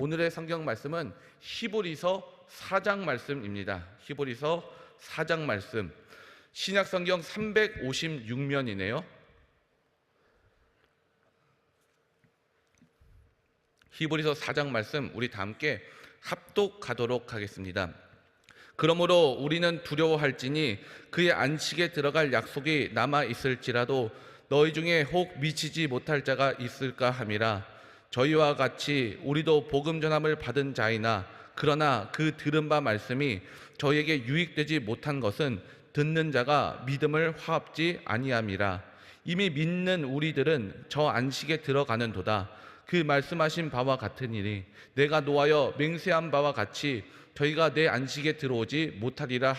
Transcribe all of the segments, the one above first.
오늘의 성경 말씀은 히브리서 4장 말씀입니다. 히브리서 4장 말씀, 신약 성경 356면이네요. 히브리서 4장 말씀 우리 다 함께 합독하도록 하겠습니다. 그러므로 우리는 두려워할지니 그의 안식에 들어갈 약속이 남아 있을지라도 너희 중에 혹 미치지 못할 자가 있을까 함이라. 저희와 같이 우리도 복음 전함을 받은 자이나 그러나 그 들은 바 말씀이 저희에게 유익되지 못한 것은 듣는 자가 믿음을 화합지 아니함이라. 이미 믿는 우리들은 저 안식에 들어가는도다. 그 말씀하신 바와 같으니니 내가 노하여 맹세한 바와 같이 저희가 내 안식에 들어오지 못하리라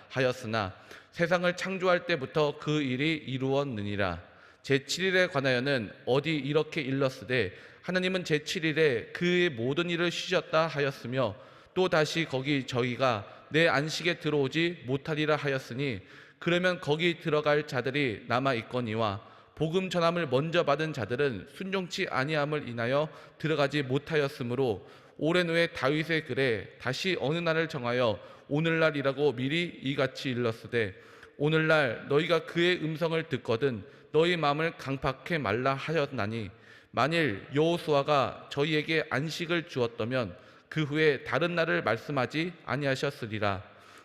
하였으나 세상을 창조할 때부터 그 일이 이루었느니라. 제7일에 관하여는 어디 이렇게 일렀으되 하나님은 제7일에 그의 모든 일을 쉬셨다 하였으며 또 다시 거기 저희가 내 안식에 들어오지 못하리라 하였으니 그러면 거기 들어갈 자들이 남아 있거니와 복음 전함을 먼저 받은 자들은 순종치 아니함을 인하여 들어가지 못하였으므로 오랜 후에 다윗의 글에 다시 어느 날을 정하여 오늘날이라고 미리 이같이 일렀으되 오늘날 너희가 그의 음성을 듣거든 너희 마음을 강팍해 말라 하였나니 만일 여호수아가 저희에게 안식을 주었다면 그 후에 다른 날을 말씀하지 아니하셨으리라.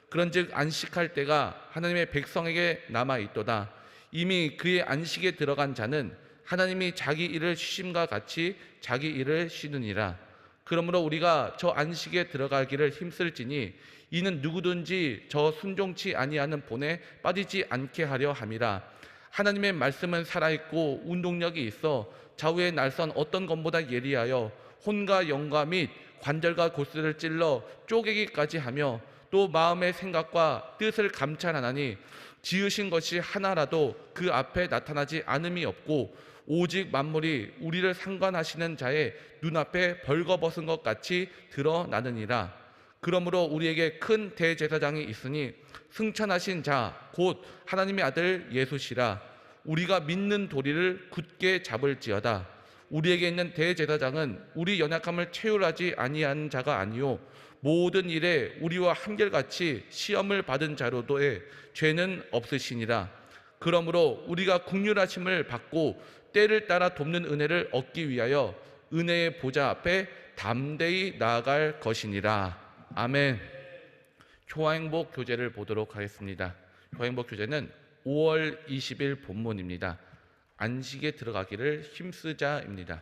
그런즉 안식할 때가 하나님의 백성에게 남아 있도다. 이미 그의 안식에 들어간 자는 하나님이 자기 일을 쉬심과 같이 자기 일을 쉬느니라. 그러므로 우리가 저 안식에 들어가기를 힘쓸지니 이는 누구든지 저 순종치 아니하는 본에 빠지지 않게 하려 함이라. 하나님의 말씀은 살아있고 운동력이 있어 좌우의 날선 어떤 검보다 예리하여 혼과 영과 및 관절과 골수를 찔러 쪼개기까지 하며 또 마음의 생각과 뜻을 감찰하나니 지으신 것이 하나라도 그 앞에 나타나지 않음이 없고 오직 만물이 우리를 상관하시는 자의 눈앞에 벌거벗은 것 같이 드러나느니라. 그러므로 우리에게 큰 대제사장이 있으니 승천하신 자 곧 하나님의 아들 예수시라. 우리가 믿는 도리를 굳게 잡을지어다. 우리에게 있는 대제사장은 우리 연약함을 체휼하지 아니한 자가 아니요 모든 일에 우리와 한결같이 시험을 받은 자로도의 죄는 없으시니라. 그러므로 우리가 긍휼하심을 받고 때를 따라 돕는 은혜를 얻기 위하여 은혜의 보좌 앞에 담대히 나아갈 것이니라. 아멘. 교화행복 교재를 보도록 하겠습니다. 교화행복 교재는 5월 20일 본문입니다. 안식에 들어가기를 힘쓰자입니다.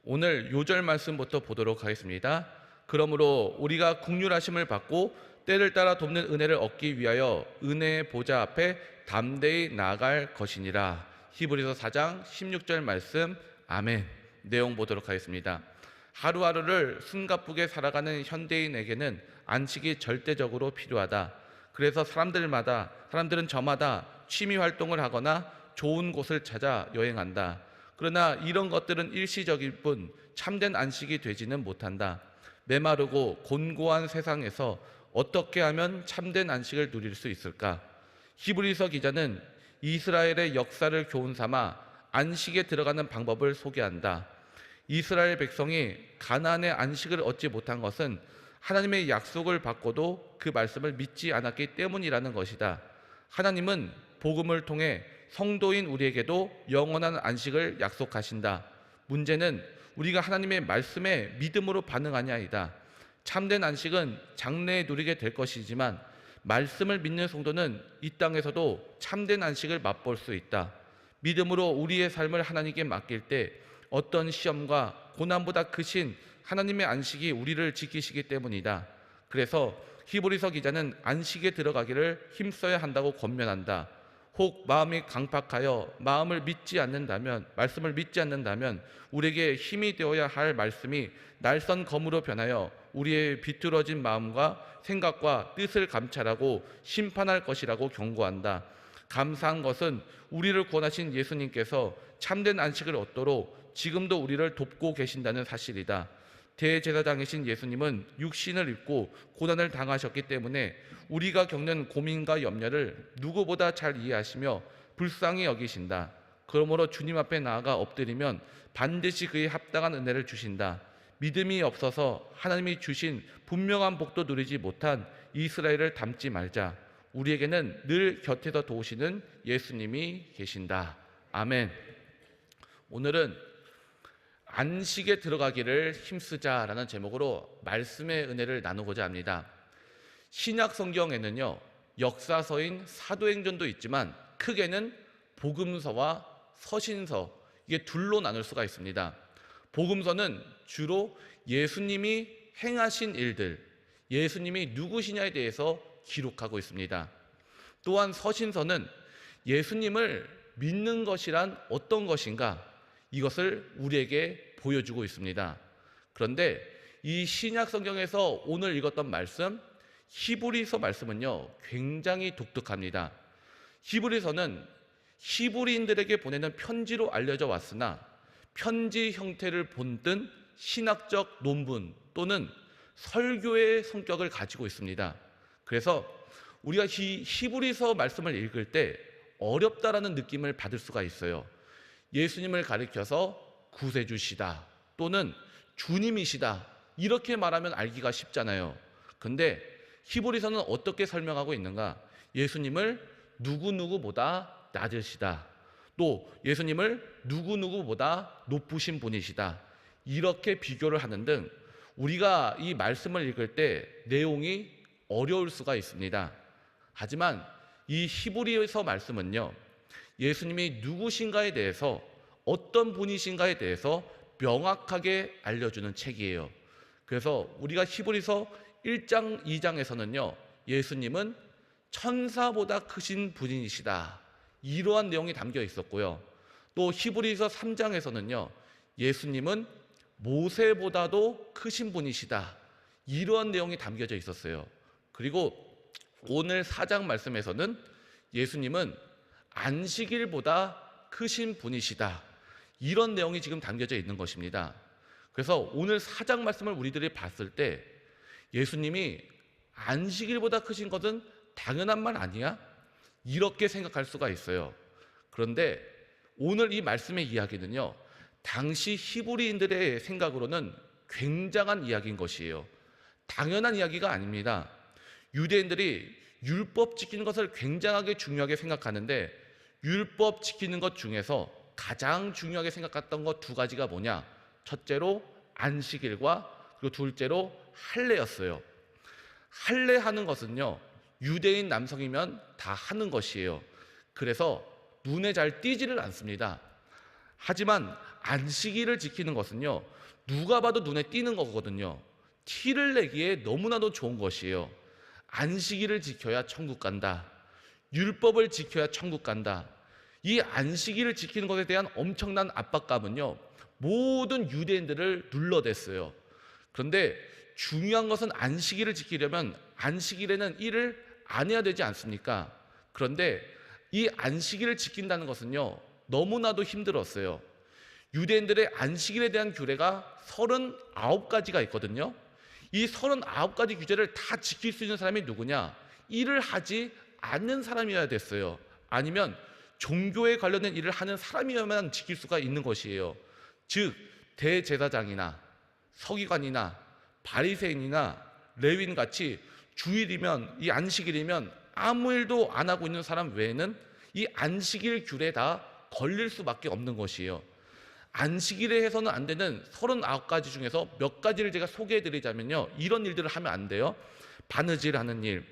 오늘 요절 말씀부터 보도록 하겠습니다. 그러므로 우리가 긍휼하심을 받고 때를 따라 돕는 은혜를 얻기 위하여 은혜의 보좌 앞에 담대히 나아갈 것이니라. 히브리서 4장 16절 말씀. 아멘. 내용 보도록 하겠습니다. 하루하루를 숨가쁘게 살아가는 현대인에게는 안식이 절대적으로 필요하다. 그래서 사람들은 저마다 취미 활동을 하거나 좋은 곳을 찾아 여행한다. 그러나 이런 것들은 일시적일 뿐 참된 안식이 되지는 못한다. 메마르고 곤고한 세상에서 어떻게 하면 참된 안식을 누릴 수 있을까? 히브리서 기자는 이스라엘의 역사를 교훈 삼아 안식에 들어가는 방법을 소개한다. 이스라엘 백성이 가나안의 안식을 얻지 못한 것은 하나님의 약속을 받고도 그 말씀을 믿지 않았기 때문이라는 것이다. 하나님은 복음을 통해 성도인 우리에게도 영원한 안식을 약속하신다. 문제는 우리가 하나님의 말씀에 믿음으로 반응하냐이다. 참된 안식은 장래에 누리게 될 것이지만 말씀을 믿는 성도는 이 땅에서도 참된 안식을 맛볼 수 있다. 믿음으로 우리의 삶을 하나님께 맡길 때 어떤 시험과 고난보다 크신 하나님의 안식이 우리를 지키시기 때문이다. 그래서 히브리서 기자는 안식에 들어가기를 힘써야 한다고 권면한다. 혹 마음이 강팍하여 말씀을 믿지 않는다면 우리에게 힘이 되어야 할 말씀이 날선 검으로 변하여 우리의 비뚤어진 마음과 생각과 뜻을 감찰하고 심판할 것이라고 경고한다. 감사한 것은 우리를 구원하신 예수님께서 참된 안식을 얻도록 지금도 우리를 돕고 계신다는 사실이다. 대제사장이신 예수님은 육신을 입고 고난을 당하셨기 때문에 우리가 겪는 고민과 염려를 누구보다 잘 이해하시며 불쌍히 여기신다. 그러므로 주님 앞에 나아가 엎드리면 반드시 그에 합당한 은혜를 주신다. 믿음이 없어서 하나님이 주신 분명한 복도 누리지 못한 이스라엘을 닮지 말자. 우리에게는 늘 곁에서 도우시는 예수님이 계신다. 아멘. 오늘은 안식에 들어가기를 힘쓰자라는 제목으로 말씀의 은혜를 나누고자 합니다. 신약 성경에는요, 역사서인 사도행전도 있지만 크게는 복음서와 서신서, 이게 둘로 나눌 수가 있습니다. 복음서는 주로 예수님이 행하신 일들, 예수님이 누구시냐에 대해서 기록하고 있습니다. 또한 서신서는 예수님을 믿는 것이란 어떤 것인가, 이것을 우리에게 보여주고 있습니다. 그런데 이 신약 성경에서 오늘 읽었던 말씀, 히브리서 말씀은요, 굉장히 독특합니다. 히브리서는 히브리인들에게 보내는 편지로 알려져 왔으나 편지 형태를 본뜬 신학적 논문 또는 설교의 성격을 가지고 있습니다. 그래서 우리가 히브리서 말씀을 읽을 때 어렵다라는 느낌을 받을 수가 있어요. 예수님을 가리켜서 구세주시다 또는 주님이시다 이렇게 말하면 알기가 쉽잖아요. 근데 히브리서는 어떻게 설명하고 있는가? 예수님을 누구누구보다 낮으시다, 또 예수님을 누구누구보다 높으신 분이시다, 이렇게 비교를 하는 등 우리가 이 말씀을 읽을 때 내용이 어려울 수가 있습니다. 하지만 이 히브리서 말씀은요, 예수님이 누구신가에 대해서, 어떤 분이신가에 대해서 명확하게 알려주는 책이에요. 그래서 우리가 히브리서 1장, 2장에서는요, 예수님은 천사보다 크신 분이시다, 이러한 내용이 담겨 있었고요. 또 히브리서 3장에서는요, 예수님은 모세보다도 크신 분이시다, 이러한 내용이 담겨져 있었어요. 그리고 오늘 4장 말씀에서는 예수님은 안식일보다 크신 분이시다, 이런 내용이 지금 담겨져 있는 것입니다. 그래서 오늘 4장 말씀을 우리들이 봤을 때 예수님이 안식일보다 크신 것은 당연한 말 아니야? 이렇게 생각할 수가 있어요. 그런데 오늘 이 말씀의 이야기는요, 당시 히브리인들의 생각으로는 굉장한 이야기인 것이에요. 당연한 이야기가 아닙니다. 유대인들이 율법 지키는 것을 굉장하게 중요하게 생각하는데, 율법 지키는 것 중에서 가장 중요하게 생각했던 것 두 가지가 뭐냐? 첫째로 안식일과 그리고 둘째로 할례였어요. 할례하는 것은요, 유대인 남성이면 다 하는 것이에요. 그래서 눈에 잘 띄지를 않습니다. 하지만 안식일을 지키는 것은요, 누가 봐도 눈에 띄는 거거든요. 티를 내기에 너무나도 좋은 것이에요. 안식일을 지켜야 천국 간다, 율법을 지켜야 천국 간다, 이 안식일을 지키는 것에 대한 엄청난 압박감은요, 모든 유대인들을 눌러댔어요. 그런데 중요한 것은 안식일을 지키려면 안식일에는 일을 안 해야 되지 않습니까? 그런데 이 안식일을 지킨다는 것은요, 너무나도 힘들었어요. 유대인들의 안식일에 대한 규례가 39가지가 있거든요. 이 39가지 규제를 다 지킬 수 있는 사람이 누구냐? 일을 하지 않는 사람이어야 됐어요. 아니면 종교에 관련된 일을 하는 사람이어야만 지킬 수가 있는 것이에요. 즉 대제사장이나 서기관이나 바리새인이나 레위인같이 주일이면, 이 안식일이면 아무 일도 안 하고 있는 사람 외에는 이 안식일 규례에 다 걸릴 수밖에 없는 것이에요. 안식일에 해서는 안 되는 39가지 중에서 몇 가지를 제가 소개해 드리자면요, 이런 일들을 하면 안 돼요. 바느질하는 일,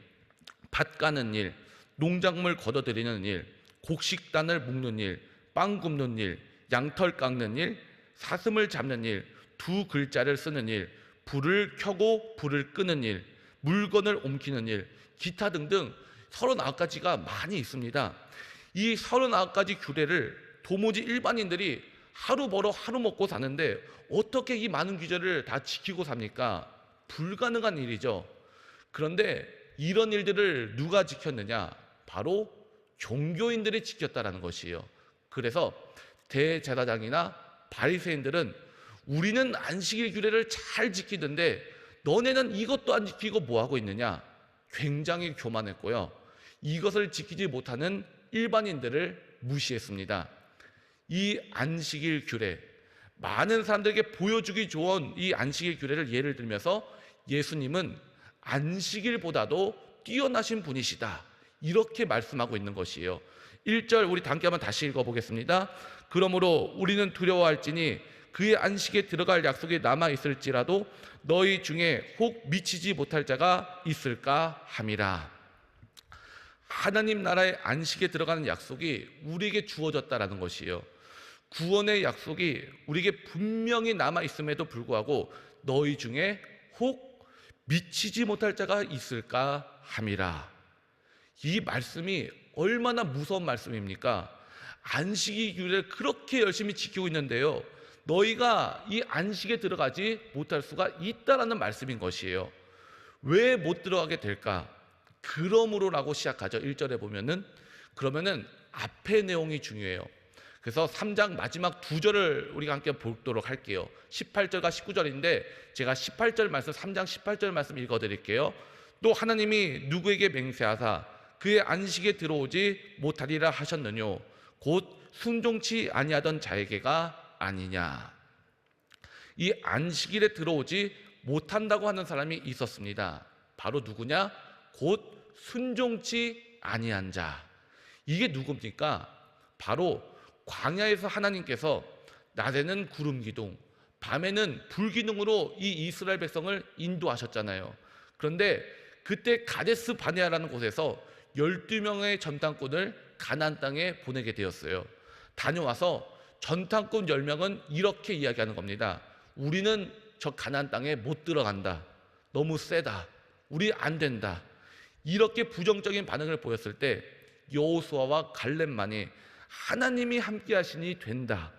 밭 가는 일, 농작물 걷어들이는 일, 곡식단을 묶는 일, 빵 굽는 일, 양털 깎는 일, 사슴을 잡는 일, 두 글자를 쓰는 일, 불을 켜고 불을 끄는 일, 물건을 옮기는 일, 기타 등등 39가지가 많이 있습니다. 이 39가지 규례를 도무지 일반인들이 하루 벌어 하루 먹고 사는데 어떻게 이 많은 규제를 다 지키고 삽니까? 불가능한 일이죠. 그런데 이런 일들을 누가 지켰느냐? 바로 종교인들이 지켰다라는 것이에요. 그래서 대제사장이나 바리새인들은 우리는 안식일 규례를 잘 지키던데 너네는 이것도 안 지키고 뭐 하고 있느냐? 굉장히 교만했고요. 이것을 지키지 못하는 일반인들을 무시했습니다. 이 안식일 규례, 많은 사람들에게 보여주기 좋은 이 안식일 규례를 예를 들면서 예수님은 안식일보다도 뛰어나신 분이시다, 이렇게 말씀하고 있는 것이에요. 1절 우리 함께 한번 다시 읽어보겠습니다. 그러므로 우리는 두려워할지니 그의 안식에 들어갈 약속이 남아있을지라도 너희 중에 혹 미치지 못할 자가 있을까 함이라. 하나님 나라의 안식에 들어가는 약속이 우리에게 주어졌다라는 것이에요. 구원의 약속이 우리에게 분명히 남아있음에도 불구하고 너희 중에 혹 미치지 못할 자가 있을까 함이라. 이 말씀이 얼마나 무서운 말씀입니까? 안식일 규례를 그렇게 열심히 지키고 있는데요, 너희가 이 안식에 들어가지 못할 수가 있다라는 말씀인 것이에요. 왜 못 들어가게 될까? 그러므로라고 시작하죠. 1절에 보면은. 그러면은 앞의 내용이 중요해요. 그래서 3장 마지막 2절을 우리가 함께 보도록 할게요. 18절과 19절인데 제가 18절 말씀, 3장 18절 말씀 읽어드릴게요. 또 하나님이 누구에게 맹세하사 그의 안식에 들어오지 못하리라 하셨느뇨 곧 순종치 아니하던 자에게가 아니냐. 이 안식일에 들어오지 못한다고 하는 사람이 있었습니다. 바로 누구냐? 곧 순종치 아니한 자. 이게 누굽니까? 바로 광야에서 하나님께서 낮에는 구름 기둥, 밤에는 불 기둥으로 이 이스라엘 백성을 인도하셨잖아요. 그런데 그때 가데스 바네아라는 곳에서 12명의 전탄꾼을 가나안 땅에 보내게 되었어요. 다녀와서 전탄꾼 10명은 이렇게 이야기하는 겁니다. 우리는 저 가나안 땅에 못 들어간다. 너무 세다. 우리 안 된다. 이렇게 부정적인 반응을 보였을 때 여호수아와 갈렙만이 하나님이 함께 하시니 된다.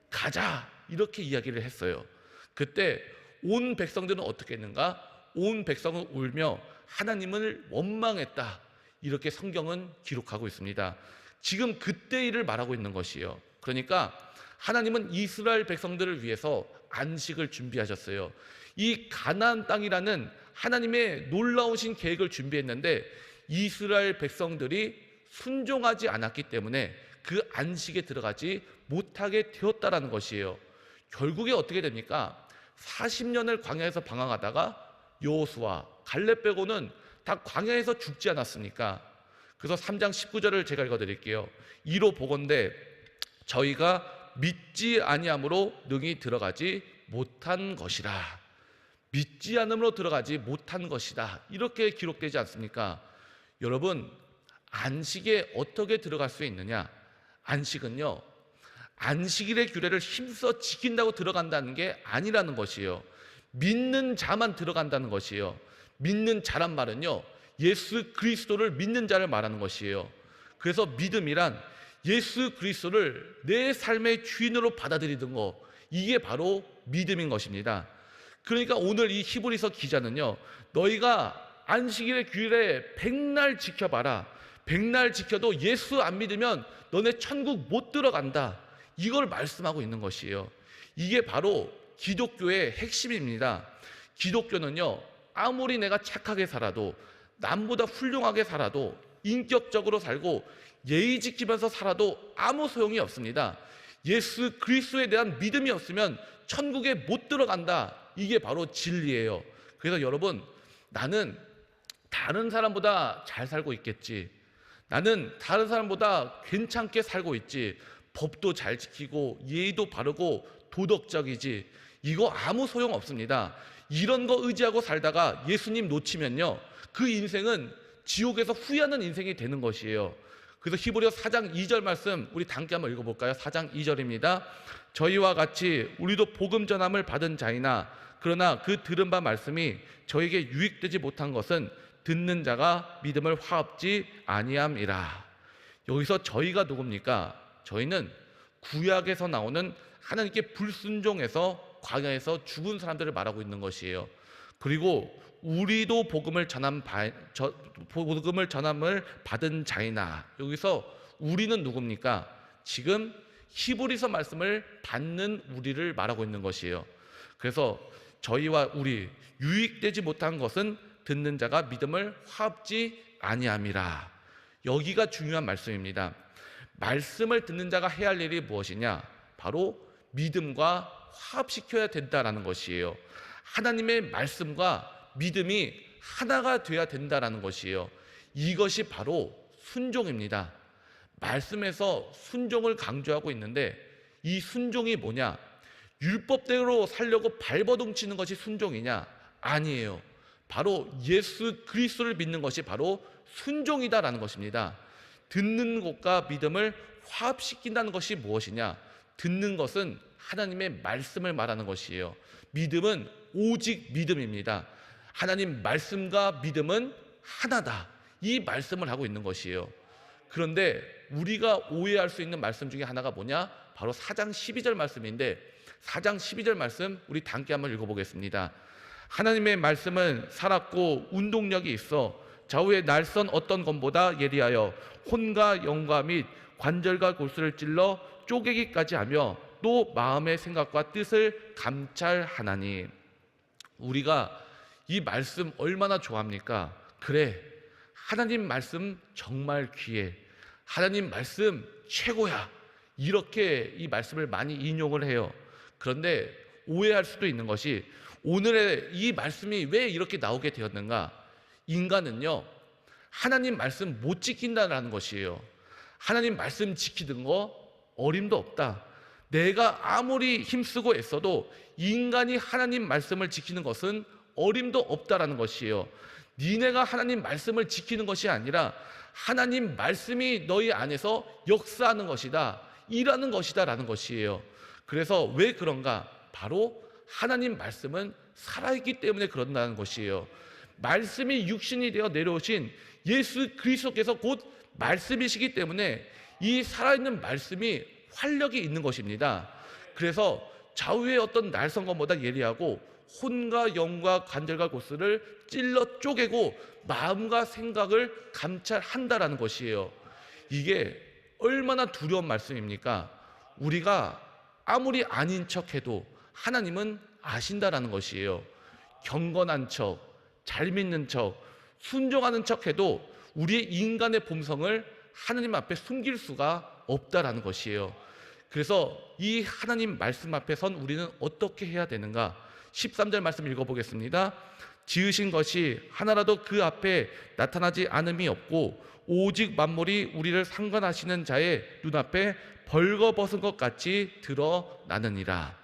가자. 이렇게 이야기를 했어요. 그때 온 백성들은 어떻게 했는가? 온 백성은 울며 하나님을 원망했다. 이렇게 성경은 기록하고 있습니다. 지금 그때 일을 말하고 있는 것이에요. 그러니까 하나님은 이스라엘 백성들을 위해서 안식을 준비하셨어요. 이 가나안 땅이라는 하나님의 놀라우신 계획을 준비했는데 이스라엘 백성들이 순종하지 않았기 때문에 그 안식에 들어가지 못하게 되었다라는 것이에요. 결국에 어떻게 됩니까? 40년을 광야에서 방황하다가 여호수아, 갈렙 빼고는 다 광야에서 죽지 않았습니까? 그래서 3장 19절을 제가 읽어드릴게요. 이로 보건대 저희가 믿지 아니함으로 능히 들어가지 못한 것이라. 믿지 않음으로 들어가지 못한 것이다. 이렇게 기록되지 않습니까? 여러분, 안식에 어떻게 들어갈 수 있느냐? 안식은요, 안식일의 규례를 힘써 지킨다고 들어간다는 게 아니라는 것이에요. 믿는 자만 들어간다는 것이에요. 믿는 자란 말은요, 예수 그리스도를 믿는 자를 말하는 것이에요. 그래서 믿음이란 예수 그리스도를 내 삶의 주인으로 받아들이는 것, 이게 바로 믿음인 것입니다. 그러니까 오늘 이 히브리서 기자는요, 너희가 안식일의 규례 100날 지켜봐라. 100날 지켜도 예수 안 믿으면 너네 천국 못 들어간다. 이걸 말씀하고 있는 것이에요. 이게 바로 기독교의 핵심입니다. 기독교는요, 아무리 내가 착하게 살아도, 남보다 훌륭하게 살아도, 인격적으로 살고 예의 지키면서 살아도 아무 소용이 없습니다. 예수 그리스도에 대한 믿음이 없으면 천국에 못 들어간다. 이게 바로 진리예요. 그래서 여러분, 나는 다른 사람보다 잘 살고 있겠지, 나는 다른 사람보다 괜찮게 살고 있지, 법도 잘 지키고 예의도 바르고 도덕적이지, 이거 아무 소용 없습니다. 이런 거 의지하고 살다가 예수님 놓치면요, 그 인생은 지옥에서 후회하는 인생이 되는 것이에요. 그래서 히브리서 4장 2절 말씀 우리 함께 한번 읽어볼까요? 4장 2절입니다. 저희와 같이 우리도 복음 전함을 받은 자이나 그러나 그 들은 바 말씀이 저에게 유익되지 못한 것은 듣는 자가 믿음을 화합지 아니함이라. 여기서 저희가 누굽니까? 저희는 구약에서 나오는 하나님께 불순종해서 광야에서 죽은 사람들을 말하고 있는 것이에요. 그리고 우리도 복음을 전함을 받은 자이나, 여기서 우리는 누굽니까? 지금 히브리서 말씀을 받는 우리를 말하고 있는 것이에요. 그래서 저희와 우리 유익되지 못한 것은 듣는 자가 믿음을 화합지 아니함이라. 여기가 중요한 말씀입니다. 말씀을 듣는 자가 해야 할 일이 무엇이냐? 바로 믿음과 화합시켜야 된다라는 것이에요. 하나님의 말씀과 믿음이 하나가 돼야 된다라는 것이에요. 이것이 바로 순종입니다. 말씀에서 순종을 강조하고 있는데 이 순종이 뭐냐? 율법대로 살려고 발버둥치는 것이 순종이냐? 아니에요. 바로 예수 그리스도를 믿는 것이 바로 순종이다라는 것입니다. 듣는 것과 믿음을 화합시킨다는 것이 무엇이냐? 듣는 것은 하나님의 말씀을 말하는 것이에요. 믿음은 오직 믿음입니다. 하나님 말씀과 믿음은 하나다. 이 말씀을 하고 있는 것이에요. 그런데 우리가 오해할 수 있는 말씀 중에 하나가 뭐냐? 바로 4장 12절 말씀인데 4장 12절 말씀 우리 다 함께 한번 읽어보겠습니다. 하나님의 말씀은 살았고 운동력이 있어 좌우의 날선 어떤 검보다 예리하여 혼과 영과 및 관절과 골수를 찔러 쪼개기까지 하며 또 마음의 생각과 뜻을 감찰하나니. 우리가 이 말씀 얼마나 좋아합니까? 그래, 하나님 말씀 정말 귀해, 하나님 말씀 최고야, 이렇게 이 말씀을 많이 인용을 해요. 그런데 오해할 수도 있는 것이 오늘의 이 말씀이 왜 이렇게 나오게 되었는가? 인간은요, 하나님 말씀 못 지킨다는 것이에요. 하나님 말씀 지키는 거 어림도 없다. 내가 아무리 힘쓰고 애써도 인간이 하나님 말씀을 지키는 것은 어림도 없다라는 것이에요. 니네가 하나님 말씀을 지키는 것이 아니라 하나님 말씀이 너희 안에서 역사하는 것이다, 일하는 것이다 라는 것이에요. 그래서 왜 그런가? 바로 하나님 말씀은 살아있기 때문에 그런다는 것이에요. 말씀이 육신이 되어 내려오신 예수 그리스도께서 곧 말씀이시기 때문에 이 살아있는 말씀이 활력이 있는 것입니다. 그래서 좌우의 어떤 날선검보다 예리하고 혼과 영과 관절과 골수를 찔러 쪼개고 마음과 생각을 감찰한다라는 것이에요. 이게 얼마나 두려운 말씀입니까? 우리가 아무리 아닌 척해도 하나님은 아신다라는 것이에요. 경건한 척, 잘 믿는 척, 순종하는 척해도 우리의 인간의 본성을 하나님 앞에 숨길 수가 없다라는 것이에요. 그래서 이 하나님 말씀 앞에 선 우리는 어떻게 해야 되는가? 13절 말씀 읽어보겠습니다. 지으신 것이 하나라도 그 앞에 나타나지 않음이 없고 오직 만물이 우리를 상관하시는 자의 눈앞에 벌거벗은 것 같이 드러나느니라.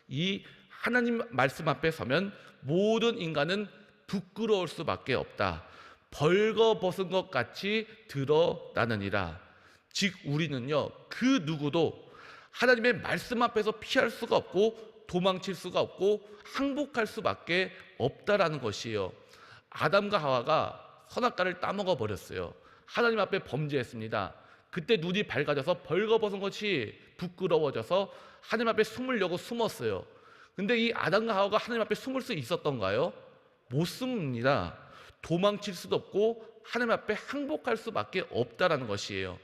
이 하나님 말씀 앞에 서면 모든 인간은 부끄러울 수밖에 없다. 벌거벗은 것 같이 드러나느니라. 즉 우리는요, 그 누구도 하나님의 말씀 앞에서 피할 수가 없고 도망칠 수가 없고 항복할 수밖에 없다라는 것이에요. 아담과 하와가 선악과를 따먹어 버렸어요. 하나님 앞에 범죄했습니다. 그때 눈이 밝아져서 벌거벗은 것이 부끄러워져서 하나님 앞에 숨으려고 숨었어요. 근데 이 아담과 하와가 하나님 앞에 숨을 수 있었던가요? 못 숨습니다. 도망칠 수도 없고 하나님 앞에 항복할 수밖에 없다라는 것이에요.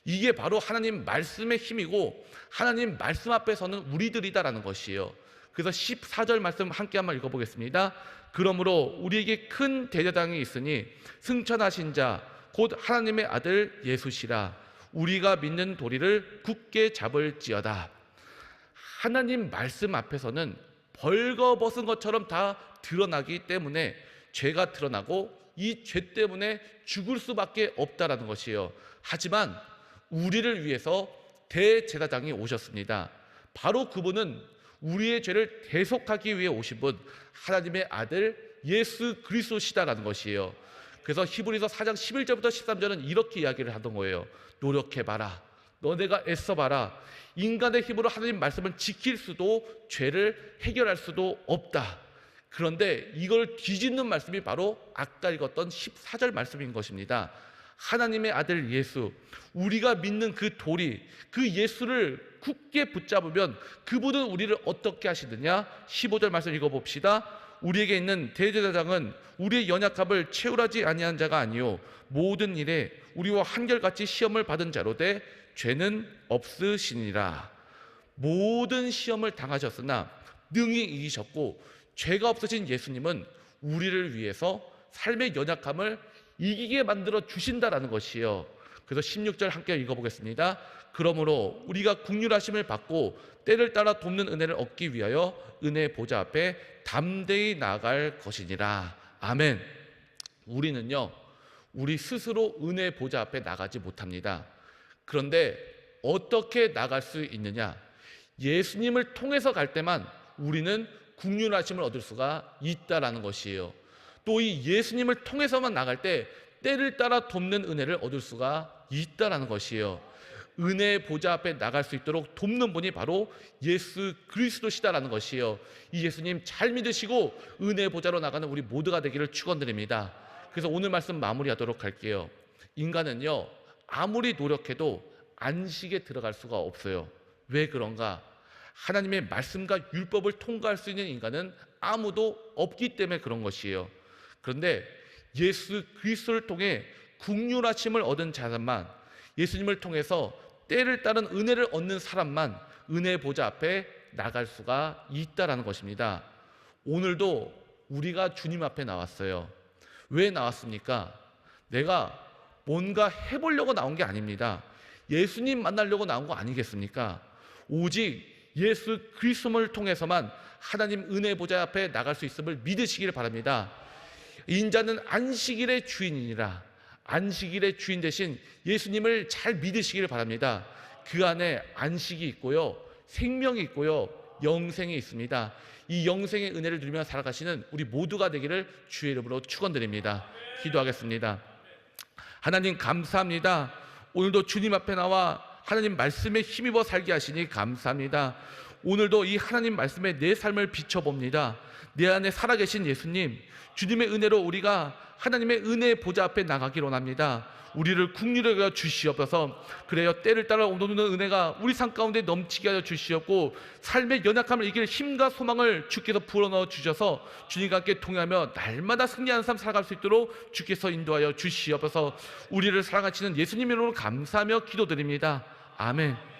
이게 바로 하나님 말씀의 힘이고 하나님 말씀 앞에 서는 우리들이다라는 것이에요. 그래서 14절 말씀 함께 한번 읽어보겠습니다. 그러므로 우리에게 큰 대제사장이 있으니 승천하신 자 곧 하나님의 아들 예수시라. 우리가 믿는 도리를 굳게 잡을지어다. 하나님 말씀 앞에서는 벌거벗은 것처럼 다 드러나기 때문에 죄가 드러나고 이 죄 때문에 죽을 수밖에 없다라는 것이에요. 하지만 우리를 위해서 대제사장이 오셨습니다. 바로 그분은 우리의 죄를 대속하기 위해 오신 분, 하나님의 아들 예수 그리스도시다라는 것이에요. 그래서 히브리서 4장 11절부터 13절은 이렇게 이야기를 하던 거예요. 노력해봐라, 너네가 애써봐라. 인간의 힘으로 하나님 말씀을 지킬 수도 죄를 해결할 수도 없다. 그런데 이걸 뒤집는 말씀이 바로 아까 읽었던 14절 말씀인 것입니다. 하나님의 아들 예수, 우리가 믿는 그 도리, 그 예수를 굳게 붙잡으면 그분은 우리를 어떻게 하시느냐? 15절 말씀 읽어봅시다. 우리에게 있는 대제사장은 우리의 연약함을 채울하지 아니한 자가 아니요 모든 일에 우리와 한결같이 시험을 받은 자로되 죄는 없으시니라. 모든 시험을 당하셨으나 능히 이기셨고 죄가 없으신 예수님은 우리를 위해서 삶의 연약함을 이기게 만들어 주신다라는 것이에요. 그래서 16절 함께 읽어보겠습니다. 그러므로 우리가 긍휼하심을 받고 때를 따라 돕는 은혜를 얻기 위하여 은혜 보좌 앞에 담대히 나아갈 것이니라. 아멘. 우리는요, 우리 스스로 은혜 보좌 앞에 나가지 못합니다. 그런데 어떻게 나갈 수 있느냐? 예수님을 통해서 갈 때만 우리는 긍휼하심을 얻을 수가 있다라는 것이에요. 또 이 예수님을 통해서만 나갈 때 때를 따라 돕는 은혜를 얻을 수가 있다라는 것이에요. 은혜 보좌 앞에 나갈 수 있도록 돕는 분이 바로 예수 그리스도시다라는 것이에요. 이 예수님 잘 믿으시고 은혜 보좌로 나가는 우리 모두가 되기를 축원드립니다. 그래서 오늘 말씀 마무리하도록 할게요. 인간은요, 아무리 노력해도 안식에 들어갈 수가 없어요. 왜 그런가? 하나님의 말씀과 율법을 통과할 수 있는 인간은 아무도 없기 때문에 그런 것이에요. 그런데 예수 그리스도를 통해 긍휼하심을 얻은 사람만, 예수님을 통해서 때를 따른 은혜를 얻는 사람만 은혜 보좌 앞에 나갈 수가 있다라는 것입니다. 오늘도 우리가 주님 앞에 나왔어요. 왜 나왔습니까? 내가 뭔가 해보려고 나온 게 아닙니다. 예수님 만나려고 나온 거 아니겠습니까? 오직 예수 그리스도를 통해서만 하나님 은혜 보좌 앞에 나갈 수 있음을 믿으시기를 바랍니다. 인자는 안식일의 주인이니라. 안식일의 주인 대신 예수님을 잘 믿으시기를 바랍니다. 그 안에 안식이 있고요, 생명이 있고요, 영생이 있습니다. 이 영생의 은혜를 누리며 살아가시는 우리 모두가 되기를 주의 이름으로 축원드립니다. 기도하겠습니다. 하나님 감사합니다. 오늘도 주님 앞에 나와 하나님 말씀에 힘입어 살게 하시니 감사합니다. 오늘도 이 하나님 말씀에 내 삶을 비춰봅니다. 내 안에 살아계신 예수님, 주님의 은혜로 우리가 하나님의 은혜 보좌 앞에 나가기를 원합니다. 우리를 긍휼히 여겨 주시옵소서. 그래요, 때를 따라 오는 은혜가 우리 삶 가운데 넘치게 하여 주시옵고, 삶의 연약함을 이길 힘과 소망을 주께서 불어넣어 주셔서 주님과 함께 동행하며 날마다 승리하는 삶 살아갈 수 있도록 주께서 인도하여 주시옵소서. 우리를 사랑하시는 예수님 이름으로 감사하며 기도드립니다. 아멘.